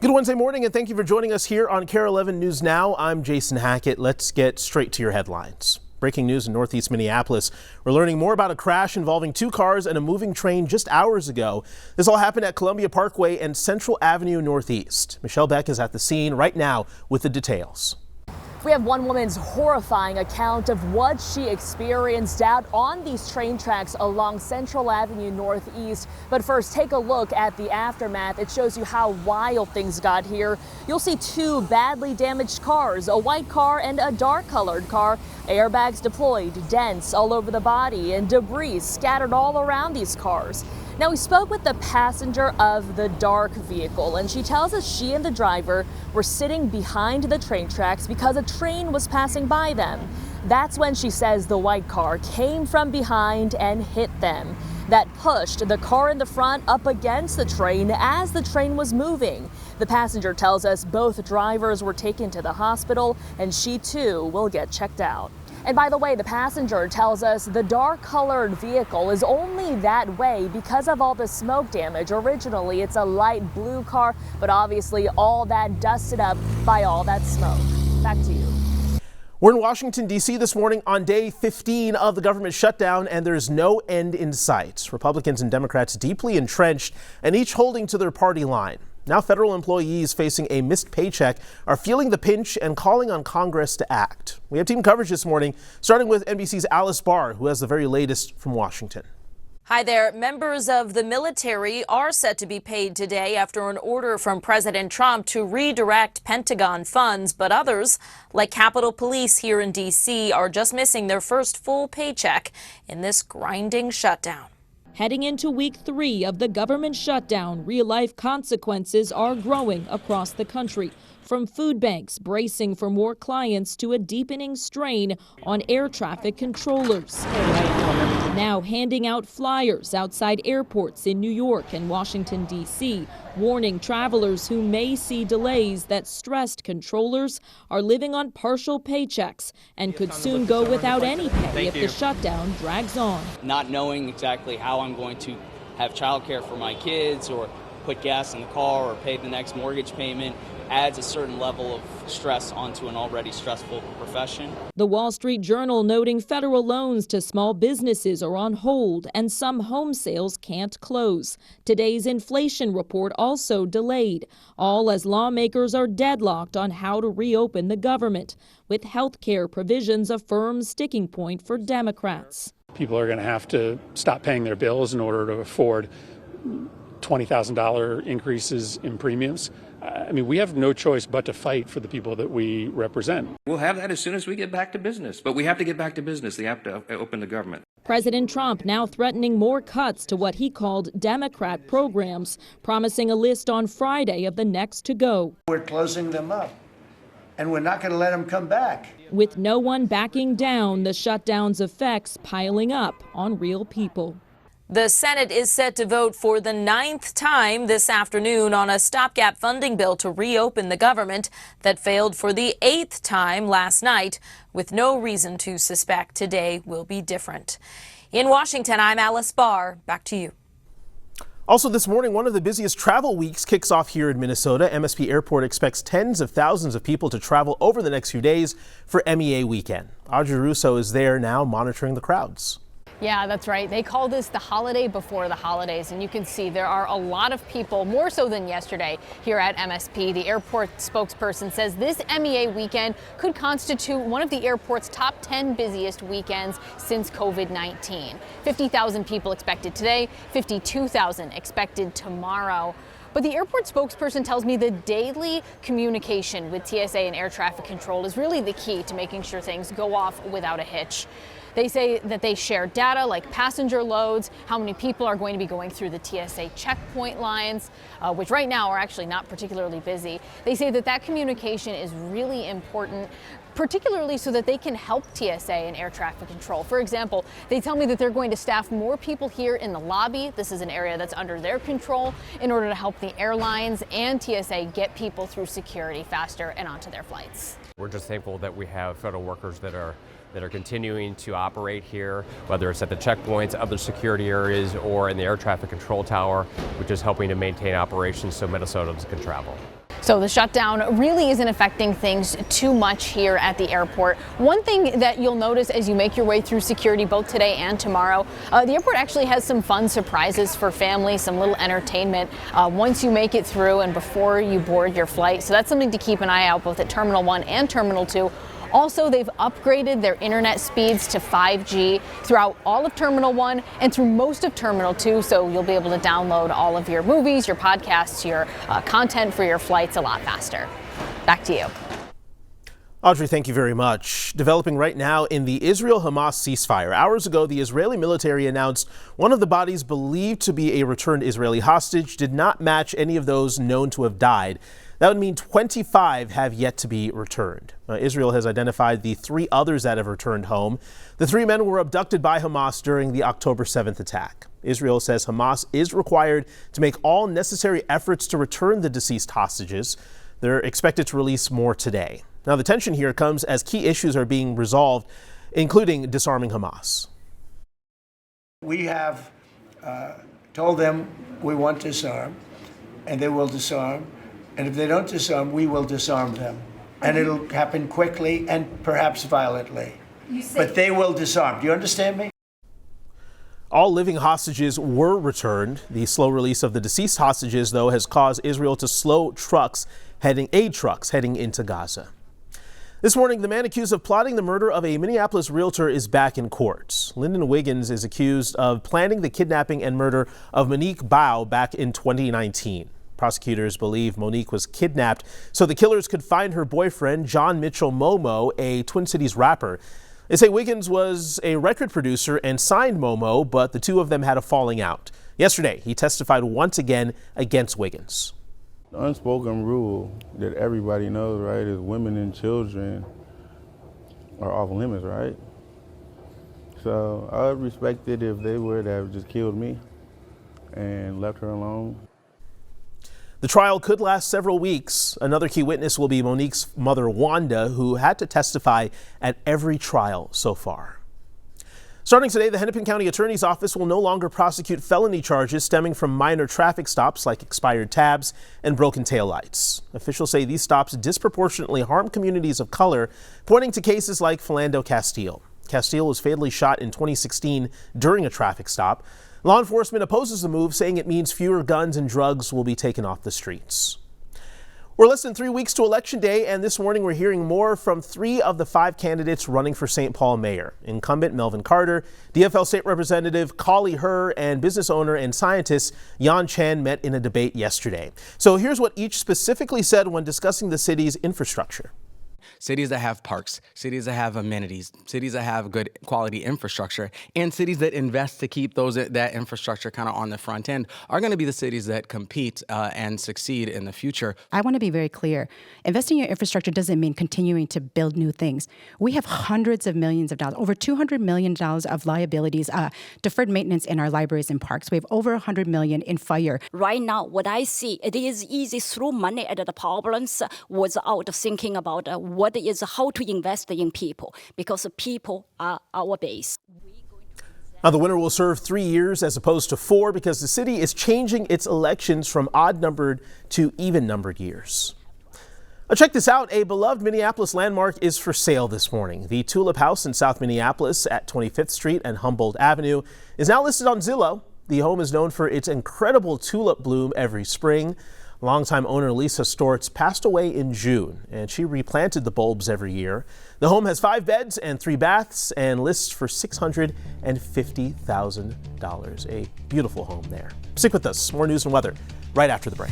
Good Wednesday morning, and thank you for joining us here on KARE 11 News Now. I'm Jason Hackett. Let's get straight to your headlines. Breaking news in Northeast Minneapolis. We're learning more about a crash involving two cars and a moving train just hours ago. This all happened at Columbia Parkway and Central Avenue Northeast. Michelle Beck is at the scene right now with the details. We have one woman's horrifying account of what she experienced out on these train tracks along Central Avenue Northeast. But first, take a look at the aftermath. It shows you how wild things got here. You'll see two badly damaged cars, a white car and a dark colored car. Airbags deployed, dents all over the body, and debris scattered all around these cars. Now, we spoke with the passenger of the dark vehicle, and she tells us she and the driver were sitting behind the train tracks because a train was passing by them. That's when she says the white car came from behind and hit them. That pushed the car in the front up against the train as the train was moving. The passenger tells us both drivers were taken to the hospital, and she too will get checked out. And by the way, the passenger tells us the dark colored vehicle is only that way because of all the smoke damage. Originally, it's a light blue car, but obviously all that dusted up by all that smoke. Back to you. We're in Washington, D.C. this morning on day 15 of the government shutdown, and there's no end in sight. Republicans and Democrats deeply entrenched and each holding to their party line. Now federal employees facing a missed paycheck are feeling the pinch and calling on Congress to act. We have team coverage this morning, starting with NBC's Alice Barr, who has the very latest from Washington. Hi there. Members of the military are set to be paid today after an order from President Trump to redirect Pentagon funds, but others, like Capitol Police here in D.C., are just missing their first full paycheck in this grinding shutdown. Heading into week 3 of the government shutdown, real-life consequences are growing across the country, from food banks bracing for more clients to a deepening strain on air traffic controllers. Now handing out flyers outside airports in New York and Washington, D.C., warning travelers who may see delays that stressed controllers are living on partial paychecks and could soon go without any pay if the shutdown drags on. Not knowing exactly how I'm going to have childcare for my kids or put gas in the car or pay the next mortgage payment adds a certain level of stress onto an already stressful profession. The Wall Street Journal noting federal loans to small businesses are on hold and some home sales can't close. Today's inflation report also delayed, all as lawmakers are deadlocked on how to reopen the government, with health care provisions a firm sticking point for Democrats. People are going to have to stop paying their bills in order to afford $20,000 increases in premiums. I mean, we have no choice but to fight for the people that we represent. We'll have that as soon as we get back to business. But we have to get back to business. They have to open the government. President Trump now threatening more cuts to what he called Democrat programs, promising a list on Friday of the next to go. We're closing them up, and we're not going to let them come back. With no one backing down, the shutdown's effects piling up on real people. The Senate is set to vote for the 9th time this afternoon on a stopgap funding bill to reopen the government that failed for the 8th time last night, with no reason to suspect today will be different. In Washington, I'm Alice Barr. Back to you. Also this morning, one of the busiest travel weeks kicks off here in Minnesota. MSP Airport expects tens of thousands of people to travel over the next few days for MEA weekend. Audrey Russo is there now monitoring the crowds. Yeah, that's right. They call this the holiday before the holidays, and you can see there are a lot of people, more so than yesterday, here at MSP. The airport spokesperson says this MEA weekend could constitute one of the airport's top 10 busiest weekends since COVID-19. 50,000 people expected today, 52,000 expected tomorrow. But the airport spokesperson tells me the daily communication with TSA and air traffic control is really the key to making sure things go off without a hitch. They say that they share data like passenger loads, how many people are going to be going through the TSA checkpoint lines, which right now are actually not particularly busy. They say that that communication is really important, particularly so that they can help TSA and air traffic control. For example, they tell me that they're going to staff more people here in the lobby. This is an area that's under their control in order to help the airlines and TSA get people through security faster and onto their flights. We're just thankful that we have federal workers that are continuing to operate here, whether it's at the checkpoints, other security areas, or in the air traffic control tower, which is helping to maintain operations so Minnesotans can travel. So the shutdown really isn't affecting things too much here at the airport. One thing that you'll notice as you make your way through security both today and tomorrow, the airport actually has some fun surprises for families, some little entertainment once you make it through and before you board your flight. So that's something to keep an eye out both at Terminal 1 and Terminal 2. Also, they've upgraded their internet speeds to 5G throughout all of Terminal 1 and through most of Terminal 2, so you'll be able to download all of your movies, your podcasts, your content for your flights a lot faster. Back to you. Audrey, thank you very much. Developing right now in the Israel-Hamas ceasefire. Hours ago, the Israeli military announced one of the bodies believed to be a returned Israeli hostage did not match any of those known to have died. That would mean 25 have yet to be returned. Israel has identified the 3 others that have returned home. The 3 men were abducted by Hamas during the October 7th attack. Israel says Hamas is required to make all necessary efforts to return the deceased hostages. They're expected to release more today. Now, the tension here comes as key issues are being resolved, including disarming Hamas. We have told them we want to disarm, and they will disarm. And if they don't disarm, we will disarm them. And it'll happen quickly and perhaps violently. But they will disarm. Do you understand me? All living hostages were returned. The slow release of the deceased hostages, though, has caused Israel to slow aid trucks heading into Gaza. This morning, the man accused of plotting the murder of a Minneapolis realtor is back in court. Lyndon Wiggins is accused of planning the kidnapping and murder of Monique Bao back in 2019. Prosecutors believe Monique was kidnapped so the killers could find her boyfriend, John Mitchell Momo, a Twin Cities rapper. They say Wiggins was a record producer and signed Momo, but the 2 of them had a falling out. Yesterday, he testified once again against Wiggins. The unspoken rule that everybody knows, right, is women and children are off limits, right? So I would respect it if they would have just killed me and left her alone. The trial could last several weeks. Another key witness will be Monique's mother, Wanda, who had to testify at every trial so far. Starting today, the Hennepin County Attorney's Office will no longer prosecute felony charges stemming from minor traffic stops like expired tabs and broken taillights. Officials say these stops disproportionately harm communities of color, pointing to cases like Philando Castile. Castile was fatally shot in 2016 during a traffic stop. Law enforcement opposes the move, saying it means fewer guns and drugs will be taken off the streets. We're less than 3 weeks to Election Day, and this morning we're hearing more from 3 of the 5 candidates running for St. Paul mayor. Incumbent Melvin Carter, DFL State Representative Kali Herr, and business owner and scientist Yan Chen met in a debate yesterday. So here's what each specifically said when discussing the city's infrastructure. Cities that have parks, cities that have amenities, cities that have good quality infrastructure, and cities that invest to keep that infrastructure kind of on the front end are going to be the cities that compete and succeed in the future. I want to be very clear. Investing in your infrastructure doesn't mean continuing to build new things. We have hundreds of millions of dollars, over $200 million of liabilities, deferred maintenance in our libraries and parks. We have over $100 million in fire. Right now, what I see, it is easy to throw money at the problems without thinking about what is how to invest in people, because people are our base. Now, the winner will serve 3 years as opposed to 4 because the city is changing its elections from odd-numbered to even-numbered years. Now, check this out. A beloved Minneapolis landmark is for sale this morning. The Tulip House in South Minneapolis at 25th Street and Humboldt Avenue is now listed on Zillow. The home is known for its incredible tulip bloom every spring. Longtime owner Lisa Stortz passed away in June, and she replanted the bulbs every year. The home has 5 beds and 3 baths and lists for $650,000. A beautiful home there. Stick with us. More news and weather right after the break.